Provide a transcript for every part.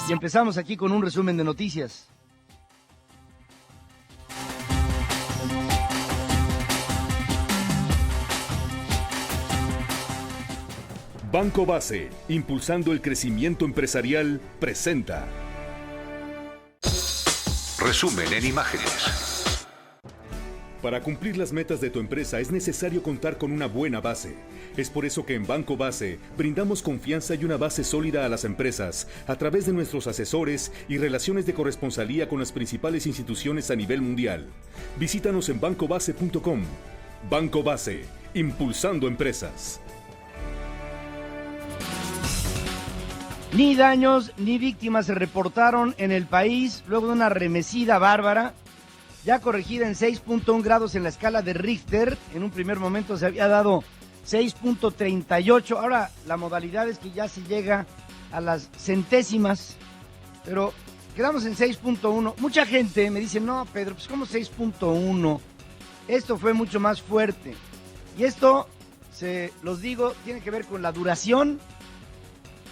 Y empezamos aquí con un resumen de noticias. Banco Base, impulsando el crecimiento empresarial, presenta. Resumen en imágenes. Para cumplir las metas de tu empresa es necesario contar con una buena base. Es por eso que en Banco Base brindamos confianza y una base sólida a las empresas a través de nuestros asesores y relaciones de corresponsalía con las principales instituciones a nivel mundial. Visítanos en bancobase.com. Banco Base, impulsando empresas. Ni daños ni víctimas se reportaron en el país luego de una remecida bárbara, ya corregida en 6.1 grados en la escala de Richter. En un primer momento se había dado 6.38, ahora la modalidad es que ya se llega a las centésimas, pero quedamos en 6.1. Mucha gente me dice, no, Pedro, pues ¿cómo 6.1? Esto fue mucho más fuerte. Y esto, los digo, tiene que ver con la duración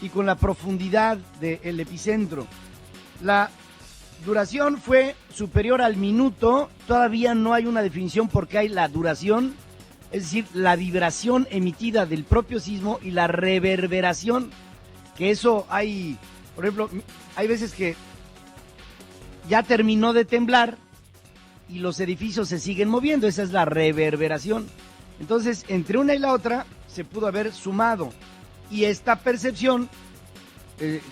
y con la profundidad del epicentro. La duración fue superior al minuto, todavía no hay una definición porque hay la duración, es decir, la vibración emitida del propio sismo y la reverberación, que eso hay, por ejemplo, hay veces que ya terminó de temblar y los edificios se siguen moviendo, esa es la reverberación. Entonces, entre una y la otra se pudo haber sumado. Y esta percepción,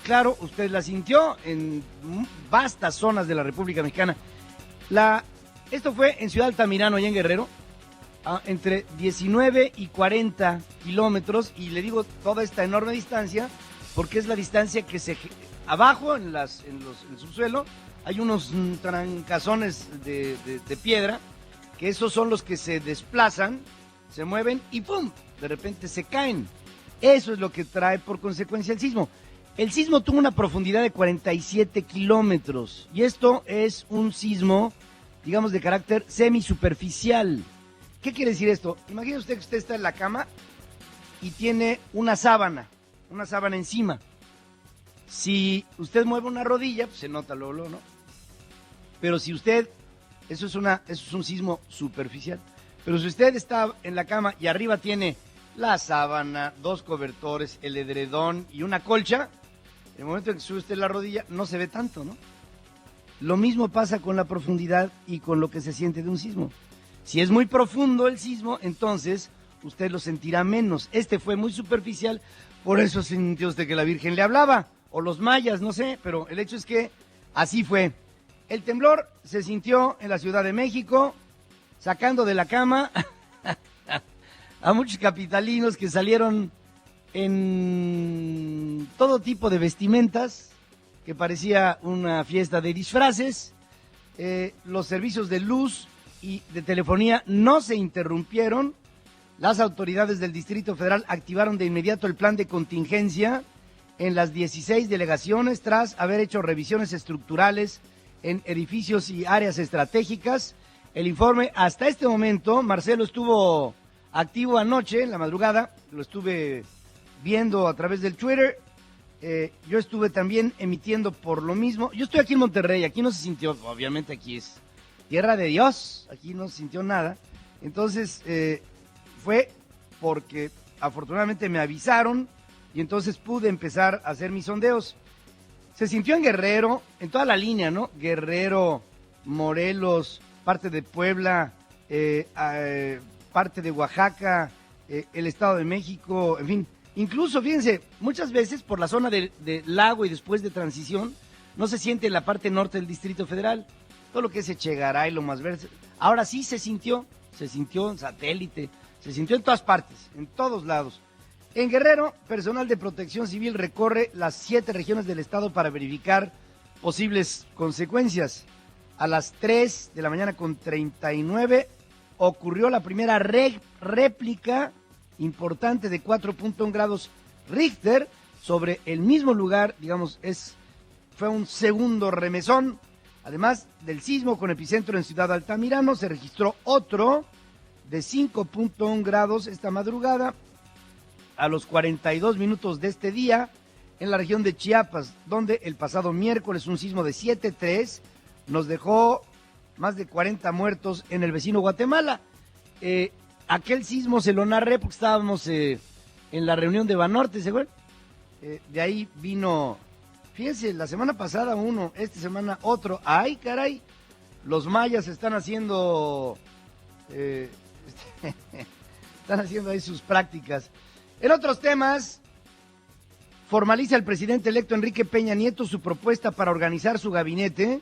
claro, usted la sintió en vastas zonas de la República Mexicana. Esto fue en Ciudad Altamirano, allá en Guerrero, entre 19 y 40 kilómetros, y le digo toda esta enorme distancia, porque es la distancia que abajo, en el subsuelo, hay unos trancazones de piedra, que esos son los que se desplazan, se mueven y ¡pum!, de repente se caen. Eso es lo que trae por consecuencia el sismo. El sismo tuvo una profundidad de 47 kilómetros y esto es un sismo, digamos, de carácter semisuperficial. ¿Qué quiere decir esto? Imagine usted que usted está en la cama y tiene una sábana encima. Si usted mueve una rodilla, pues se nota luego, ¿no? Pero si usted, eso es un sismo superficial. Pero si usted está en la cama y arriba tiene la sábana, dos cobertores, el edredón y una colcha, en el momento en que sube usted la rodilla no se ve tanto, ¿no? Lo mismo pasa con la profundidad y con lo que se siente de un sismo. Si es muy profundo el sismo, entonces usted lo sentirá menos. Este fue muy superficial, por eso sintió usted que la Virgen le hablaba, o los mayas, no sé, pero el hecho es que así fue. El temblor se sintió en la Ciudad de México, sacando de la cama a muchos capitalinos que salieron en todo tipo de vestimentas, que parecía una fiesta de disfraces. Los servicios de luz y de telefonía no se interrumpieron. Las autoridades del Distrito Federal activaron de inmediato el plan de contingencia en las 16 delegaciones tras haber hecho revisiones estructurales en edificios y áreas estratégicas. El informe hasta este momento, Marcelo estuvo activo anoche, en la madrugada, lo estuve viendo a través del Twitter, yo estuve también emitiendo por lo mismo. Yo estoy aquí en Monterrey, aquí no se sintió, obviamente aquí es tierra de Dios, aquí no se sintió nada. Entonces fue porque afortunadamente me avisaron y entonces pude empezar a hacer mis sondeos. Se sintió en Guerrero, en toda la línea, ¿no? Guerrero, Morelos, parte de Puebla, parte de Oaxaca, el Estado de México, en fin. Incluso, fíjense, muchas veces por la zona de Lago y después de Transición, no se siente en la parte norte del Distrito Federal. Todo lo que es Echegaray, Lomas Verdes. Ahora sí se sintió en Satélite, se sintió en todas partes, en todos lados. En Guerrero, personal de Protección Civil recorre las 7 regiones del estado para verificar posibles consecuencias. A las 3 de la mañana con 39 ocurrió la primera réplica importante de 4.1 grados Richter sobre el mismo lugar, digamos, fue un segundo remesón. Además del sismo con epicentro en Ciudad Altamirano, se registró otro de 5.1 grados esta madrugada. A los 42 minutos de este día, en la región de Chiapas, donde el pasado miércoles un sismo de 7.3 nos dejó más de 40 muertos en el vecino Guatemala. Aquel sismo se lo narré porque estábamos en la reunión de Banorte, ¿se acuerdan? De ahí vino, fíjense, la semana pasada uno, esta semana otro. ¡Ay, caray! Los mayas están haciendo ahí sus prácticas. En otros temas, formaliza el presidente electo Enrique Peña Nieto su propuesta para organizar su gabinete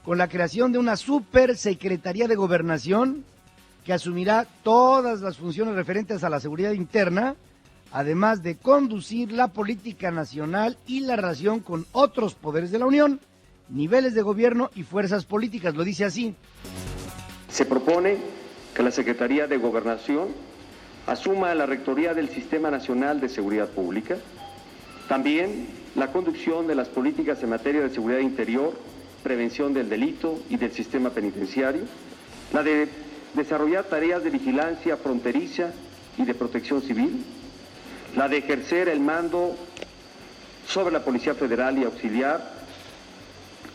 con la creación de una supersecretaría de Gobernación que asumirá todas las funciones referentes a la seguridad interna, además de conducir la política nacional y la relación con otros poderes de la Unión, niveles de gobierno y fuerzas políticas. Lo dice así. Se propone que la Secretaría de Gobernación asuma la rectoría del Sistema Nacional de Seguridad Pública, también la conducción de las políticas en materia de seguridad interior, prevención del delito y del sistema penitenciario, la de desarrollar tareas de vigilancia fronteriza y de protección civil, la de ejercer el mando sobre la Policía Federal y auxiliar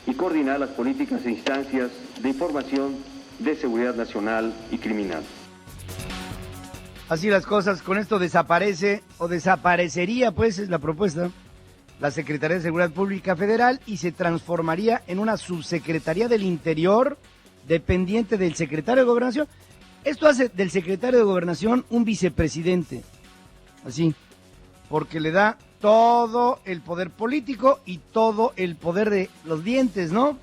y coordinar las políticas e instancias de información de seguridad nacional y criminal. Así las cosas, con esto desaparece o desaparecería, pues es la propuesta, la Secretaría de Seguridad Pública Federal y se transformaría en una subsecretaría del Interior dependiente del secretario de Gobernación. Esto hace del secretario de Gobernación un vicepresidente, así, porque le da todo el poder político y todo el poder de los dientes, ¿no?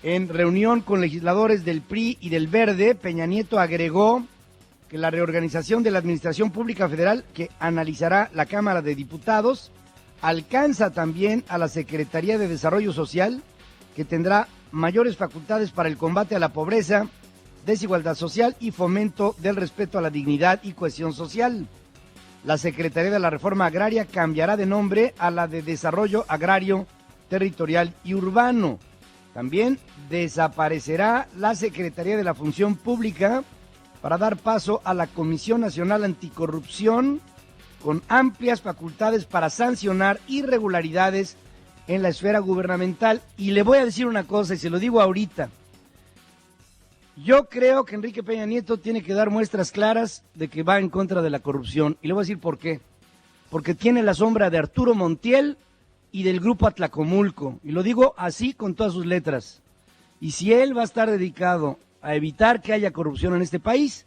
En reunión con legisladores del PRI y del Verde, Peña Nieto agregó que la reorganización de la Administración Pública Federal que analizará la Cámara de Diputados alcanza también a la Secretaría de Desarrollo Social, que tendrá mayores facultades para el combate a la pobreza, desigualdad social y fomento del respeto a la dignidad y cohesión social. La Secretaría de la Reforma Agraria cambiará de nombre a la de Desarrollo Agrario, Territorial y Urbano. También desaparecerá la Secretaría de la Función Pública para dar paso a la Comisión Nacional Anticorrupción, con amplias facultades para sancionar irregularidades en la esfera gubernamental. Y le voy a decir una cosa, y se lo digo ahorita. Yo creo que Enrique Peña Nieto tiene que dar muestras claras de que va en contra de la corrupción. Y le voy a decir por qué. Porque tiene la sombra de Arturo Montiel y del Grupo Atlacomulco. Y lo digo así con todas sus letras. Y si él va a estar dedicado a evitar que haya corrupción en este país,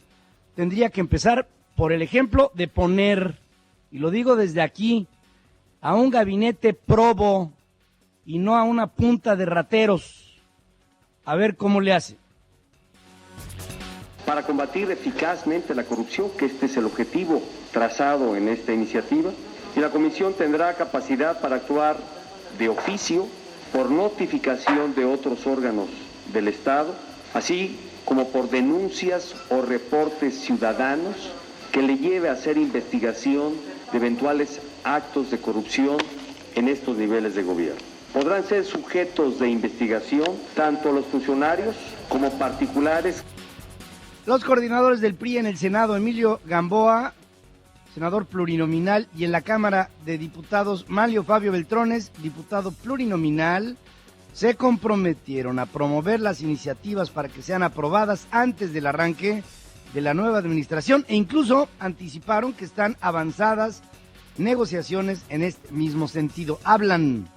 tendría que empezar por el ejemplo de poner, y lo digo desde aquí, a un gabinete probo y no a una punta de rateros. A ver cómo le hace. Para combatir eficazmente la corrupción, que este es el objetivo trazado en esta iniciativa, y la Comisión tendrá capacidad para actuar de oficio por notificación de otros órganos del Estado, así como por denuncias o reportes ciudadanos que le lleve a hacer investigación de eventuales actos de corrupción en estos niveles de gobierno. Podrán ser sujetos de investigación tanto los funcionarios como particulares. Los coordinadores del PRI en el Senado, Emilio Gamboa, senador plurinominal, y en la Cámara de Diputados, Manlio Fabio Beltrones, diputado plurinominal, se comprometieron a promover las iniciativas para que sean aprobadas antes del arranque de la nueva administración e incluso anticiparon que están avanzadas negociaciones en este mismo sentido. Hablan.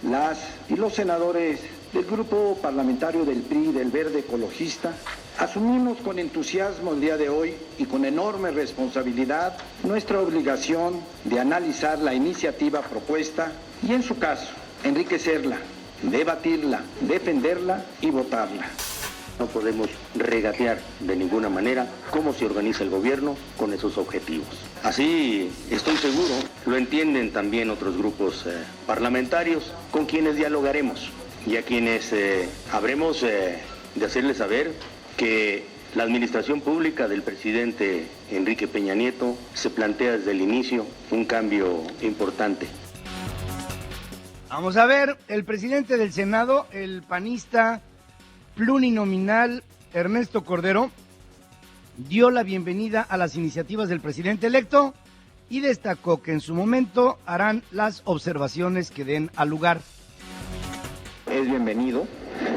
Las y los senadores del grupo parlamentario del PRI y del Verde Ecologista asumimos con entusiasmo el día de hoy y con enorme responsabilidad nuestra obligación de analizar la iniciativa propuesta y, en su caso, enriquecerla, debatirla, defenderla y votarla. No podemos regatear de ninguna manera cómo se organiza el gobierno con esos objetivos. Así, estoy seguro, lo entienden también otros grupos parlamentarios con quienes dialogaremos y a quienes habremos de hacerles saber que la administración pública del presidente Enrique Peña Nieto se plantea desde el inicio un cambio importante. Vamos a ver, el presidente del Senado, el panista plurinominal Ernesto Cordero, dio la bienvenida a las iniciativas del presidente electo y destacó que en su momento harán las observaciones que den al lugar. Es bienvenido.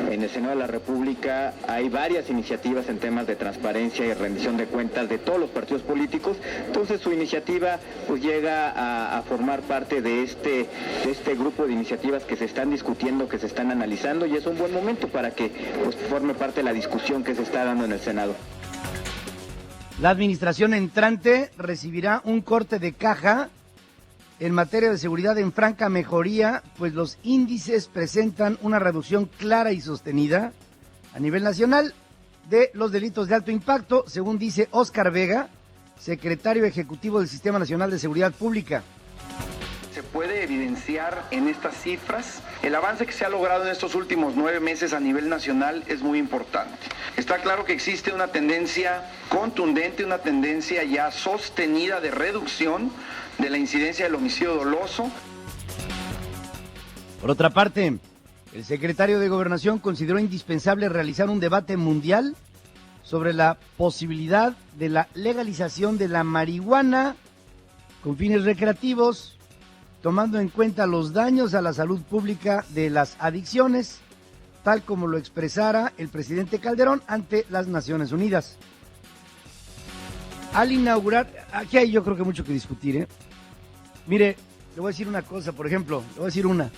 En el Senado de la República hay varias iniciativas en temas de transparencia y rendición de cuentas de todos los partidos políticos. Entonces su iniciativa pues llega a formar parte de este grupo de iniciativas que se están discutiendo, que se están analizando, y es un buen momento para que pues forme parte de la discusión que se está dando en el Senado. La administración entrante recibirá un corte de caja en materia de seguridad en franca mejoría, pues los índices presentan una reducción clara y sostenida a nivel nacional de los delitos de alto impacto, según dice Óscar Vega, secretario ejecutivo del Sistema Nacional de Seguridad Pública. Se puede evidenciar en estas cifras el avance que se ha logrado en estos últimos 9 meses a nivel nacional es muy importante. Está claro que existe una tendencia contundente, una tendencia ya sostenida de reducción de la incidencia del homicidio doloso. Por otra parte, el secretario de Gobernación consideró indispensable realizar un debate mundial sobre la posibilidad de la legalización de la marihuana con fines recreativos, tomando en cuenta los daños a la salud pública de las adicciones, tal como lo expresara el presidente Calderón ante las Naciones Unidas. Al inaugurar, aquí hay yo creo que mucho que discutir, ¿eh? Mire, le voy a decir una cosa, por ejemplo, le voy a decir una,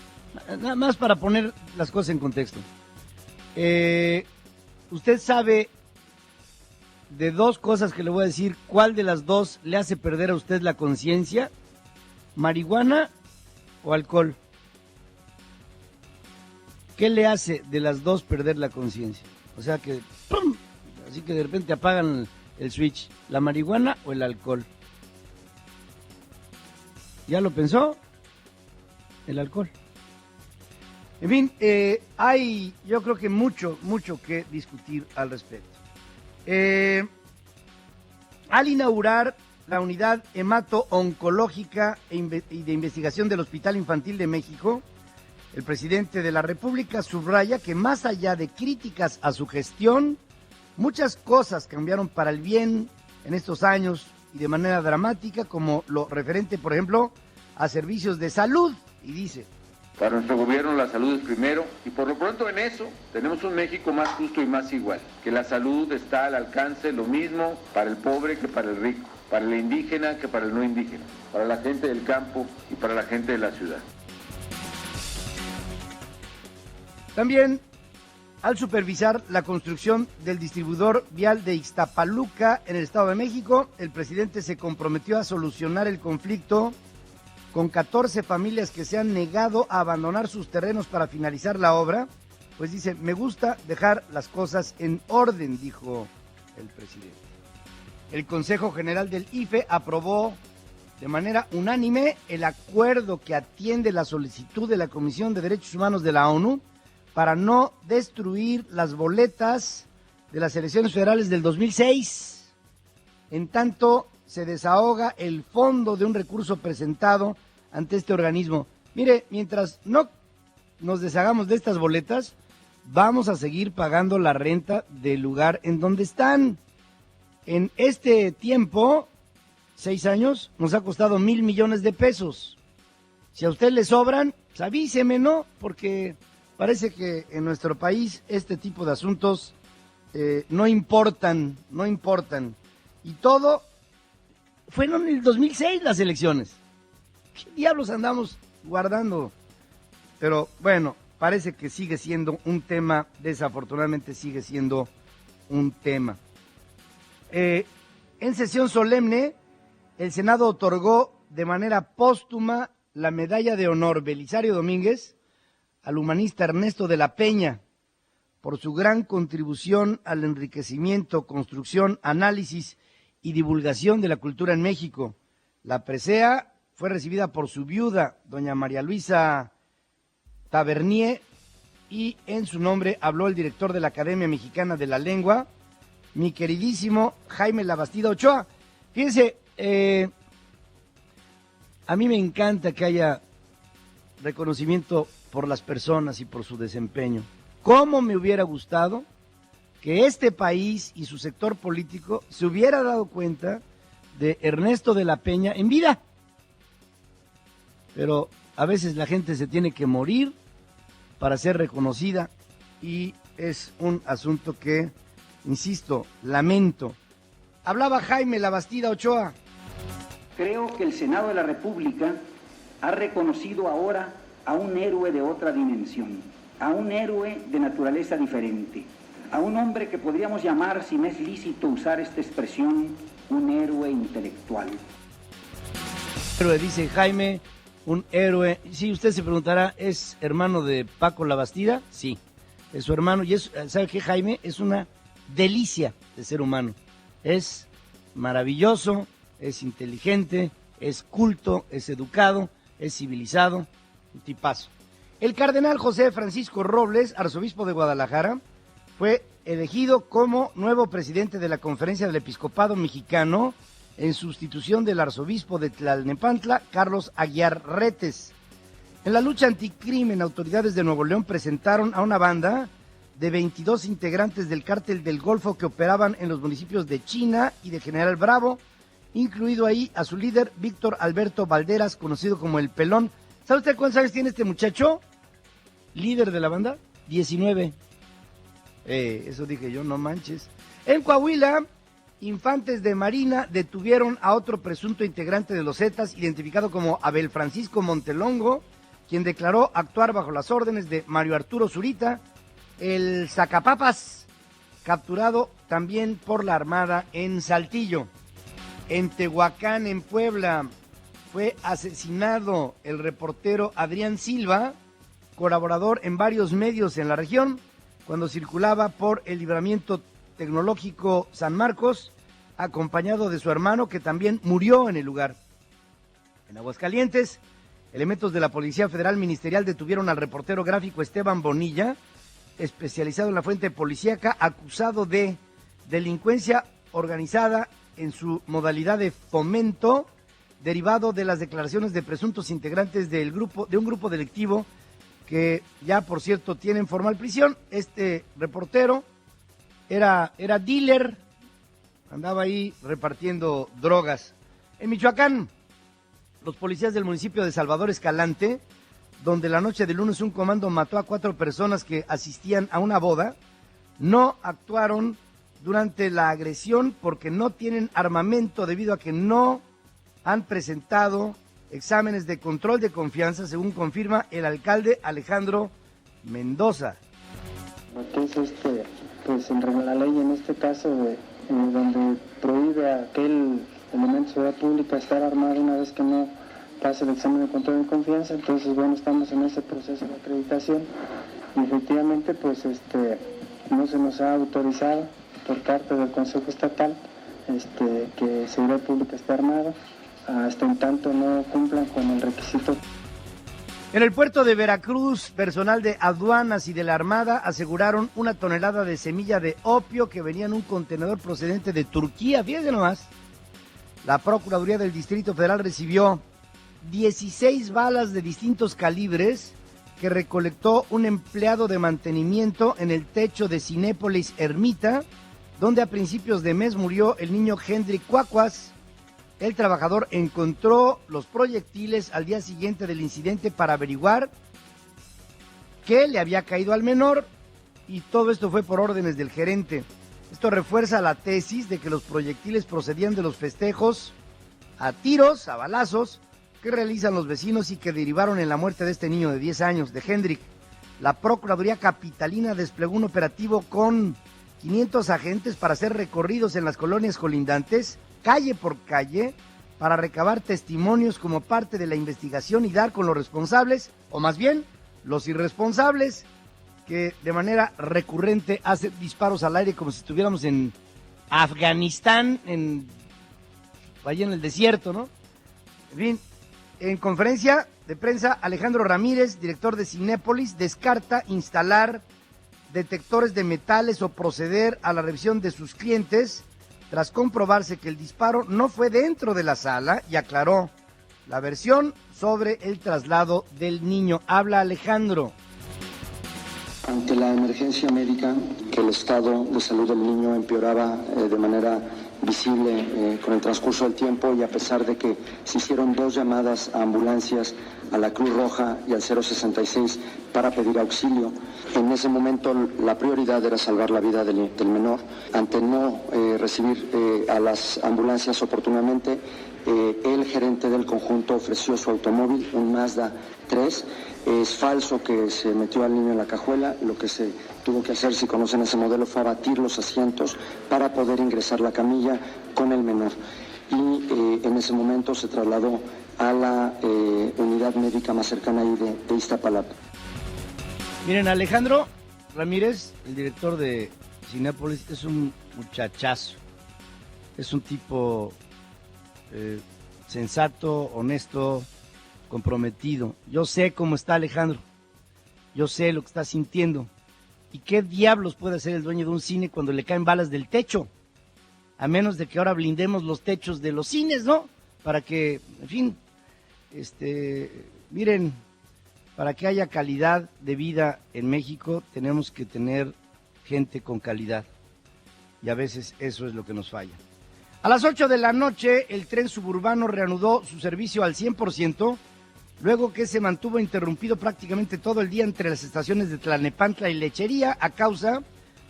nada más para poner las cosas en contexto. Usted sabe de dos cosas que le voy a decir, ¿cuál de las dos le hace perder a usted la conciencia? ¿Marihuana o alcohol? ¿Qué le hace de las dos perder la conciencia? O sea que, ¡pum!, así que de repente apagan el switch, ¿la marihuana o el alcohol? ¿Ya lo pensó? El alcohol. En fin, hay yo creo que mucho que discutir al respecto. Al inaugurar la unidad hemato-oncológica y de investigación del Hospital Infantil de México, el presidente de la República subraya que más allá de críticas a su gestión, muchas cosas cambiaron para el bien en estos años y de manera dramática, como lo referente, por ejemplo, a servicios de salud, y dice: para nuestro gobierno la salud es primero, y por lo pronto en eso tenemos un México más justo y más igual, que la salud está al alcance lo mismo para el pobre que para el rico, para el indígena que para el no indígena, para la gente del campo y para la gente de la ciudad. También, al supervisar la construcción del distribuidor vial de Ixtapaluca en el Estado de México, el presidente se comprometió a solucionar el conflicto con 14 familias que se han negado a abandonar sus terrenos para finalizar la obra, pues dice: me gusta dejar las cosas en orden, dijo el presidente. El Consejo General del IFE aprobó de manera unánime el acuerdo que atiende la solicitud de la Comisión de Derechos Humanos de la ONU para no destruir las boletas de las elecciones federales del 2006. En tanto, se desahoga el fondo de un recurso presentado ante este organismo. Mire, mientras no nos deshagamos de estas boletas, vamos a seguir pagando la renta del lugar en donde están. En este tiempo, 6 años, nos ha costado 1,000 millones de pesos. Si a usted le sobran, pues avíseme, ¿no? Porque parece que en nuestro país este tipo de asuntos no importan. Y todo fueron en el 2006 las elecciones. ¿Qué diablos andamos guardando? Pero bueno, parece que sigue siendo un tema, desafortunadamente sigue siendo un tema. En sesión solemne, el Senado otorgó de manera póstuma la medalla de honor Belisario Domínguez al humanista Ernesto de la Peña por su gran contribución al enriquecimiento, construcción, análisis y divulgación de la cultura en México. La presea fue recibida por su viuda, doña María Luisa Tavernier, y en su nombre habló el director de la Academia Mexicana de la Lengua, mi queridísimo Jaime Labastida Ochoa. Fíjense, a mí me encanta que haya reconocimiento por las personas y por su desempeño. ¿Cómo me hubiera gustado que este país y su sector político se hubiera dado cuenta de Ernesto de la Peña en vida? pero a veces la gente se tiene que morir para ser reconocida y es un asunto que, insisto, lamento. Hablaba Jaime Labastida Ochoa. Creo que el Senado de la República ha reconocido ahora a un héroe de otra dimensión, a un héroe de naturaleza diferente, a un hombre que podríamos llamar, si me es lícito usar esta expresión, un héroe intelectual. Héroe, dice Jaime, un héroe. Sí, usted se preguntará, ¿es hermano de Paco Labastida? Sí, es su hermano. Y es, ¿sabe qué, Jaime? Es una delicia de ser humano. Es maravilloso, es inteligente, es culto, es educado, es civilizado, un tipazo. El cardenal José Francisco Robles, arzobispo de Guadalajara, fue elegido como nuevo presidente de la Conferencia del Episcopado Mexicano en sustitución del arzobispo de Tlalnepantla, Carlos Aguiar Retes. En la lucha anticrimen, autoridades de Nuevo León presentaron a una banda de 22 integrantes del Cártel del Golfo que operaban en los municipios de China y de General Bravo, incluido ahí a su líder, Víctor Alberto Valderas, conocido como El Pelón. ¿Sabe usted cuántos años tiene este muchacho? Líder de la banda, 19. Eso dije yo, no manches. En Coahuila, infantes de Marina detuvieron a otro presunto integrante de los Zetas, identificado como Abel Francisco Montelongo, quien declaró actuar bajo las órdenes de Mario Arturo Zurita, el sacapapas, capturado también por la Armada en Saltillo. En Tehuacán, en Puebla, fue asesinado el reportero Adrián Silva, colaborador en varios medios en la región, cuando circulaba por el Libramiento Tecnológico San Marcos, acompañado de su hermano, que también murió en el lugar. En Aguascalientes, elementos de la Policía Federal Ministerial detuvieron al reportero gráfico Esteban Bonilla, especializado en la fuente policíaca, acusado de delincuencia organizada en su modalidad de fomento, derivado de las declaraciones de presuntos integrantes de un grupo delictivo que ya, por cierto, tienen formal prisión. Este reportero era dealer, andaba ahí repartiendo drogas. En Michoacán, los policías del municipio de Salvador Escalante, donde la noche del lunes un comando mató a 4 personas que asistían a una boda, no actuaron durante la agresión porque no tienen armamento debido a que no han presentado exámenes de control de confianza, según confirma el alcalde Alejandro Mendoza. Entonces, pues en la ley en este caso donde prohíbe a aquel elemento de seguridad pública estar armado una vez que no pase el examen de control de confianza. Entonces, bueno, estamos en ese proceso de acreditación y efectivamente pues no se nos ha autorizado por parte del Consejo Estatal que seguridad pública esté armado hasta en tanto no cumplan con el requisito. En el puerto de Veracruz, personal de aduanas y de la Armada aseguraron 1 tonelada de semilla de opio que venía en un contenedor procedente de Turquía. Fíjense nomás. La Procuraduría del Distrito Federal recibió 16 balas de distintos calibres que recolectó un empleado de mantenimiento en el techo de Cinépolis Ermita, donde a principios de mes murió el niño Hendrik Cuacuas. El trabajador encontró los proyectiles al día siguiente del incidente para averiguar qué le había caído al menor, y todo esto fue por órdenes del gerente. Esto refuerza la tesis de que los proyectiles procedían de los festejos a tiros, a balazos, que realizan los vecinos y que derivaron en la muerte de este niño de 10 años, de Hendrik. La Procuraduría Capitalina desplegó un operativo con 500 agentes para hacer recorridos en las colonias colindantes, calle por calle, para recabar testimonios como parte de la investigación y dar con los responsables, o más bien, los irresponsables, que de manera recurrente hacen disparos al aire como si estuviéramos en Afganistán, allá en el desierto, ¿no? En fin, en conferencia de prensa, Alejandro Ramírez, director de Cinépolis, descarta instalar detectores de metales o proceder a la revisión de sus clientes tras comprobarse que el disparo no fue dentro de la sala, y aclaró la versión sobre el traslado del niño. Habla Alejandro. Ante la emergencia médica, que el estado de salud del niño empeoraba de manera visible con el transcurso del tiempo, y a pesar de que se hicieron 2 llamadas a ambulancias, a la Cruz Roja y al 066 para pedir auxilio, en ese momento la prioridad era salvar la vida del menor. Ante no recibir a las ambulancias oportunamente, el gerente del conjunto ofreció su automóvil, un Mazda 3. Es falso que se metió al niño en la cajuela. Lo que se tuvo que hacer, si conocen ese modelo, fue abatir los asientos para poder ingresar la camilla con el menor. Y en ese momento se trasladó a la unidad médica más cercana ahí de Iztapalapa. Miren, Alejandro Ramírez, el director de Cinépolis, es un muchachazo. Es un tipo sensato, honesto, comprometido. Yo sé cómo está Alejandro. Yo sé lo que está sintiendo. ¿Y qué diablos puede hacer el dueño de un cine cuando le caen balas del techo? A menos de que ahora blindemos los techos de los cines, ¿no? Para que, en fin, miren, para que haya calidad de vida en México, tenemos que tener gente con calidad. Y a veces eso es lo que nos falla. A las 8 de la noche, el tren suburbano reanudó su servicio al 100%, luego que se mantuvo interrumpido prácticamente todo el día entre las estaciones de Tlalnepantla y Lechería a causa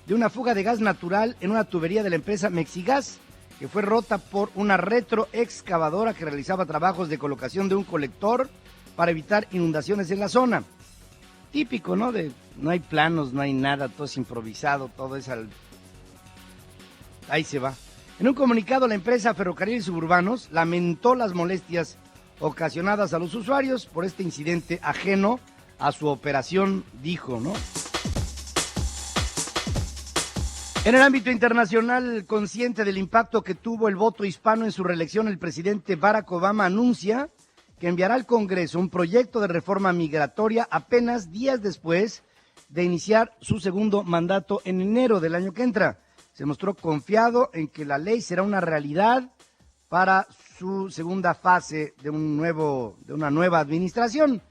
de una fuga de gas natural en una tubería de la empresa Mexigas, que fue rota por una retroexcavadora que realizaba trabajos de colocación de un colector para evitar inundaciones en la zona. Típico, ¿no? No hay planos, no hay nada, todo es improvisado, todo es ahí se va. En un comunicado, la empresa Ferrocarriles Suburbanos lamentó las molestias ocasionadas a los usuarios por este incidente ajeno a su operación, dijo, ¿no? En el ámbito internacional, consciente del impacto que tuvo el voto hispano en su reelección, el presidente Barack Obama anuncia que enviará al Congreso un proyecto de reforma migratoria apenas días después de iniciar su segundo mandato en enero del año que entra. Se mostró confiado en que la ley será una realidad para su segunda fase de una nueva administración.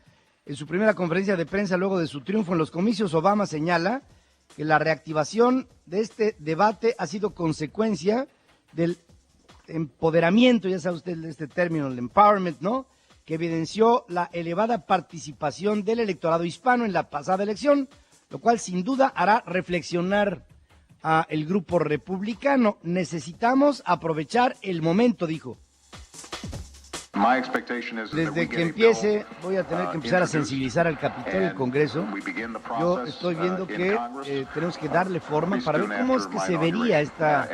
En su primera conferencia de prensa luego de su triunfo en los comicios, Obama señala que la reactivación de este debate ha sido consecuencia del empoderamiento, ya sabe usted este término, el empowerment, ¿no?, que evidenció la elevada participación del electorado hispano en la pasada elección, lo cual sin duda hará reflexionar a el grupo republicano. Necesitamos aprovechar el momento, dijo. Desde que empiece, voy a tener que empezar a sensibilizar al Capitolio del Congreso. Yo estoy viendo que tenemos que darle forma para ver cómo es que se vería esta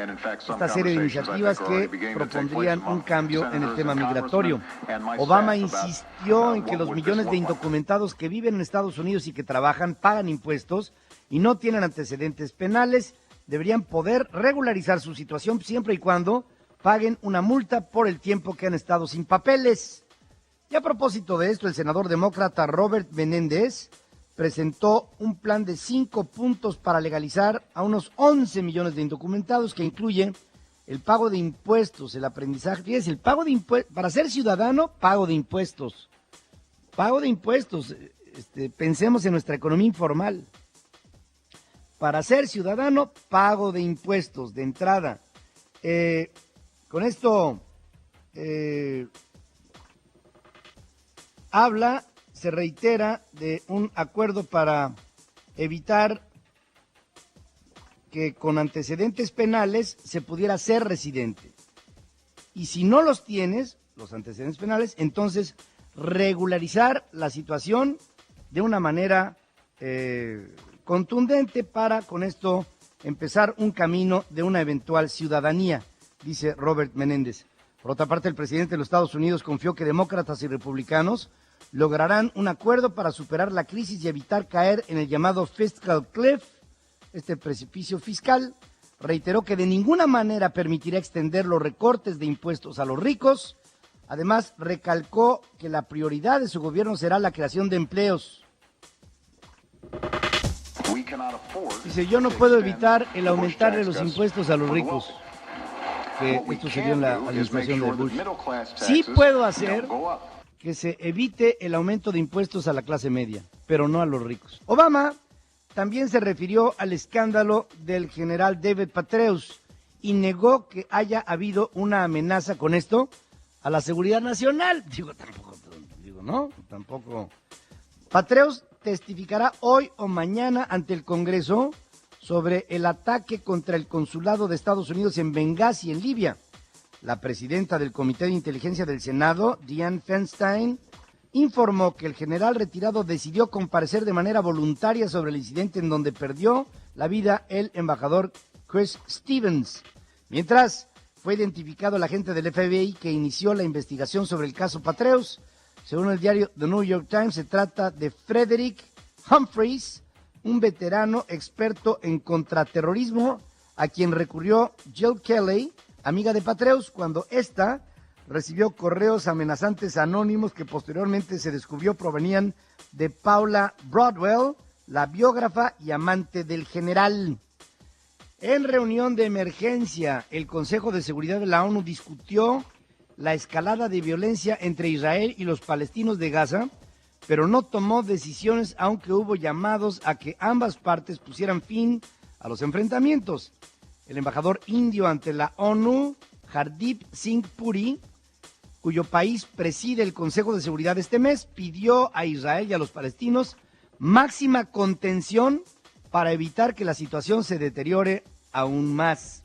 serie de iniciativas que propondrían un cambio en el tema migratorio. Obama insistió en que los millones de indocumentados que viven en Estados Unidos y que trabajan, pagan impuestos y no tienen antecedentes penales, deberían poder regularizar su situación siempre y cuando paguen una multa por el tiempo que han estado sin papeles. Y a propósito de esto, el senador demócrata Robert Menéndez presentó un plan de 5 puntos para legalizar a unos 11 millones de indocumentados, que incluye el pago de impuestos, el aprendizaje. Fíjese, el pago de impuestos, para ser ciudadano, pago de impuestos. Pago de impuestos, pensemos en nuestra economía informal. Para ser ciudadano, pago de impuestos de entrada. Con esto se reitera de un acuerdo para evitar que con antecedentes penales se pudiera ser residente. Y si no los tienes, los antecedentes penales, entonces regularizar la situación de una manera contundente para con esto empezar un camino de una eventual ciudadanía, dice Robert Menéndez. Por otra parte, el presidente de los Estados Unidos confió que demócratas y republicanos lograrán un acuerdo para superar la crisis y evitar caer en el llamado fiscal cliff, este precipicio fiscal. Reiteró que de ninguna manera permitirá extender los recortes de impuestos a los ricos. Además, recalcó que la prioridad de su gobierno será la creación de empleos. Dice, yo no puedo evitar el aumentarle los impuestos a los ricos, que esto se dio en la administración de Bush. Sí puedo hacer que se evite el aumento de impuestos a la clase media, pero no a los ricos. Obama también se refirió al escándalo del general David Petraeus y negó que haya habido una amenaza con esto a la seguridad nacional. Tampoco. Patreus testificará hoy o mañana ante el Congreso sobre el ataque contra el consulado de Estados Unidos en Benghazi, en Libia. La presidenta del Comité de Inteligencia del Senado, Dianne Feinstein, informó que el general retirado decidió comparecer de manera voluntaria sobre el incidente en donde perdió la vida el embajador Chris Stevens. Mientras, fue identificado el agente del FBI que inició la investigación sobre el caso Patreus. Según el diario The New York Times, se trata de Frederick Humphreys, un veterano experto en contraterrorismo, a quien recurrió Jill Kelly, amiga de Patreus, cuando ésta recibió correos amenazantes anónimos que posteriormente se descubrió provenían de Paula Broadwell, la biógrafa y amante del general. En reunión de emergencia, el Consejo de Seguridad de la ONU discutió la escalada de violencia entre Israel y los palestinos de Gaza, pero no tomó decisiones, aunque hubo llamados a que ambas partes pusieran fin a los enfrentamientos. El embajador indio ante la ONU, Hardeep Singh Puri, cuyo país preside el Consejo de Seguridad este mes, pidió a Israel y a los palestinos máxima contención para evitar que la situación se deteriore aún más.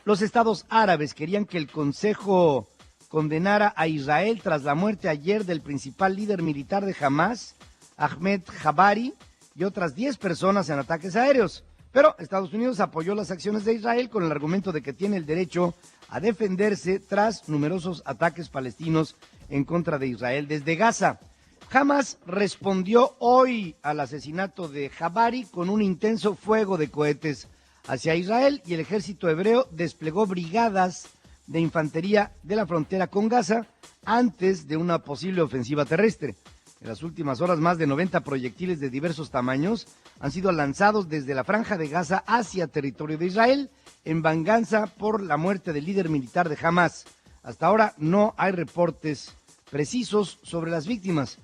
Los estados árabes querían que el Consejo condenara a Israel tras la muerte ayer del principal líder militar de Hamas, Ahmed Jabari, y otras 10 personas en ataques aéreos. Pero Estados Unidos apoyó las acciones de Israel con el argumento de que tiene el derecho a defenderse tras numerosos ataques palestinos en contra de Israel desde Gaza. Hamas respondió hoy al asesinato de Jabari con un intenso fuego de cohetes hacia Israel, y el ejército hebreo desplegó brigadas de infantería de la frontera con Gaza antes de una posible ofensiva terrestre. En las últimas horas, más de 90 proyectiles de diversos tamaños han sido lanzados desde la franja de Gaza hacia territorio de Israel en venganza por la muerte del líder militar de Hamas. Hasta ahora no hay reportes precisos sobre las víctimas.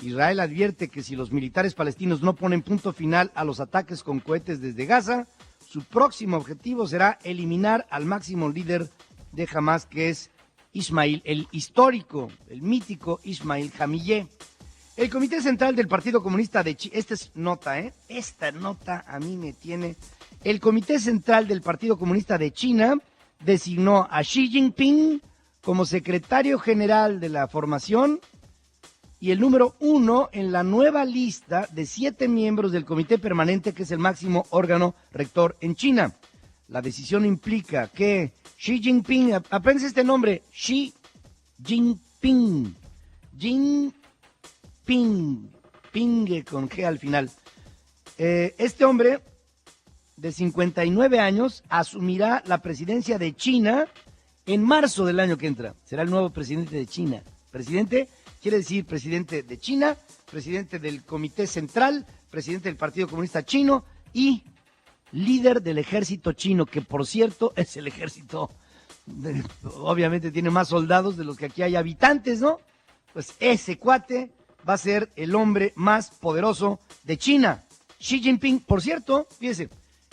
Israel advierte que si los militares palestinos no ponen punto final a los ataques con cohetes desde Gaza, su próximo objetivo será eliminar al máximo líder de Hamas, que es Ismail, el histórico, el mítico Ismail Haniyeh. El Comité Central del Partido Comunista de China, esta es nota, esta nota a mí me tiene. El Comité Central del Partido Comunista de China designó a Xi Jinping como secretario general de la formación y el número 1 en la nueva lista de 7 miembros del Comité Permanente, que es el máximo órgano rector en China. La decisión implica que Xi Jinping, apréndese este nombre, Xi Jinping, Ping con G al final. Este hombre de 59 años asumirá la presidencia de China en marzo del año que entra. Será el nuevo presidente de China. Presidente quiere decir presidente de China, presidente del Comité Central, presidente del Partido Comunista Chino y líder del ejército chino, que por cierto es el ejército, obviamente tiene más soldados de los que aquí hay habitantes, ¿no? Pues ese cuate va a ser el hombre más poderoso de China. Xi Jinping, por cierto, fíjese,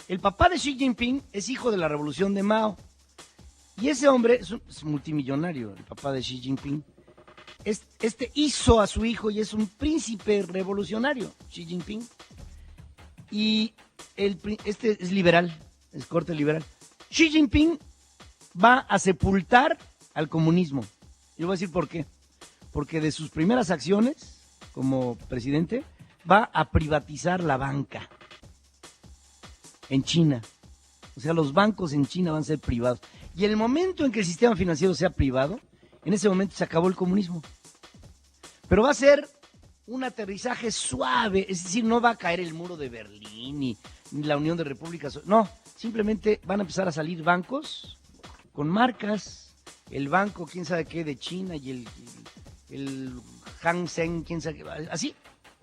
el papá de Xi Jinping es hijo de la revolución de Mao. Y ese hombre es multimillonario, el papá de Xi Jinping. Este hizo a su hijo y es un príncipe revolucionario, Xi Jinping. Y este es liberal, es corte liberal. Xi Jinping va a sepultar al comunismo. Yo voy a decir por qué. Porque de sus primeras acciones como presidente va a privatizar la banca en China. O sea, los bancos en China van a ser privados. Y en el momento en que el sistema financiero sea privado, en ese momento se acabó el comunismo. Pero va a ser un aterrizaje suave, es decir, no va a caer el muro de Berlín ni la Unión de Repúblicas. No, simplemente van a empezar a salir bancos con marcas. El banco, quién sabe qué, de China y el Hang Seng, quién sabe qué. Así,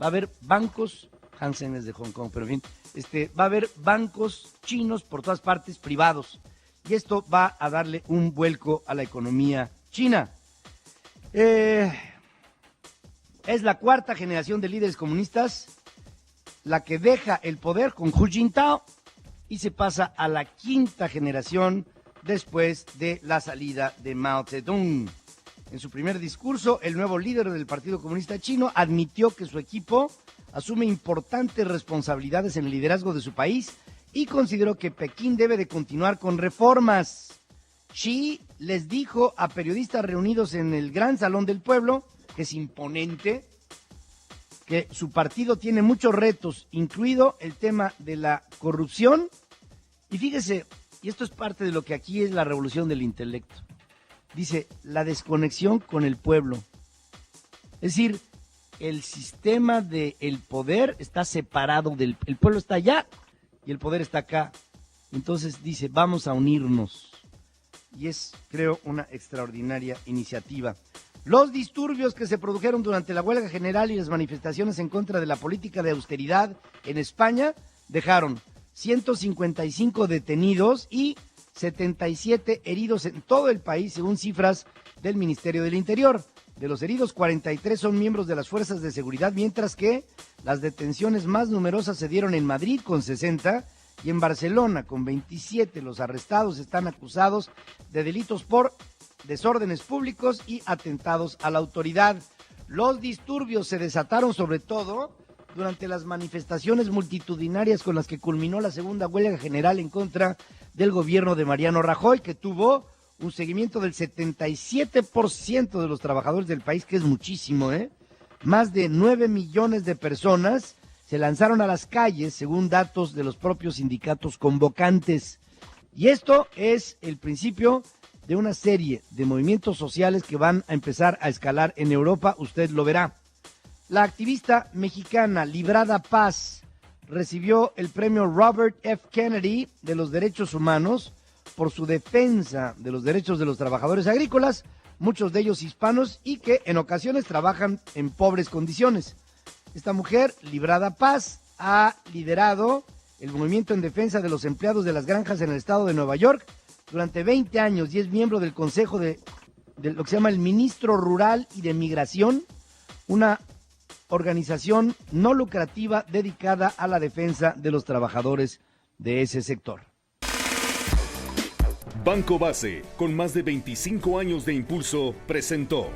va a haber bancos, Hang Seng es de Hong Kong, pero en fin, va a haber bancos chinos por todas partes, privados. Y esto va a darle un vuelco a la economía china. Es la cuarta generación de líderes comunistas la que deja el poder con Hu Jintao y se pasa a la quinta generación después de la salida de Mao Zedong. En su primer discurso, el nuevo líder del Partido Comunista Chino admitió que su equipo asume importantes responsabilidades en el liderazgo de su país y consideró que Pekín debe de continuar con reformas. Xi les dijo a periodistas reunidos en el Gran Salón del Pueblo, que es imponente, que su partido tiene muchos retos, incluido el tema de la corrupción. Y fíjese, y esto es parte de lo que aquí es la revolución del intelecto, dice, la desconexión con el pueblo. Es decir, el sistema del poder está separado, el pueblo está allá y el poder está acá. Entonces dice, vamos a unirnos. Y es, creo, una extraordinaria iniciativa. Los disturbios que se produjeron durante la huelga general y las manifestaciones en contra de la política de austeridad en España dejaron 155 detenidos y 77 heridos en todo el país, según cifras del Ministerio del Interior. De los heridos, 43 son miembros de las fuerzas de seguridad, mientras que las detenciones más numerosas se dieron en Madrid, con 60, y en Barcelona, con 27. Los arrestados están acusados de delitos por desórdenes públicos y atentados a la autoridad. Los disturbios se desataron sobre todo durante las manifestaciones multitudinarias con las que culminó la segunda huelga general en contra del gobierno de Mariano Rajoy, que tuvo un seguimiento del 77% de los trabajadores del país, que es muchísimo, ¿eh? Más de 9 millones de personas se lanzaron a las calles, según datos de los propios sindicatos convocantes. Y esto es el principio de una serie de movimientos sociales que van a empezar a escalar en Europa, usted lo verá. La activista mexicana Librada Paz recibió el premio Robert F. Kennedy de los Derechos Humanos por su defensa de los derechos de los trabajadores agrícolas, muchos de ellos hispanos y que en ocasiones trabajan en pobres condiciones. Esta mujer, Librada Paz, ha liderado el movimiento en defensa de los empleados de las granjas en el estado de Nueva York durante 20 años y es miembro del consejo de lo que se llama el Ministro Rural y de Migración, una organización no lucrativa dedicada a la defensa de los trabajadores de ese sector. Banco Base, con más de 25 años de impulso, presentó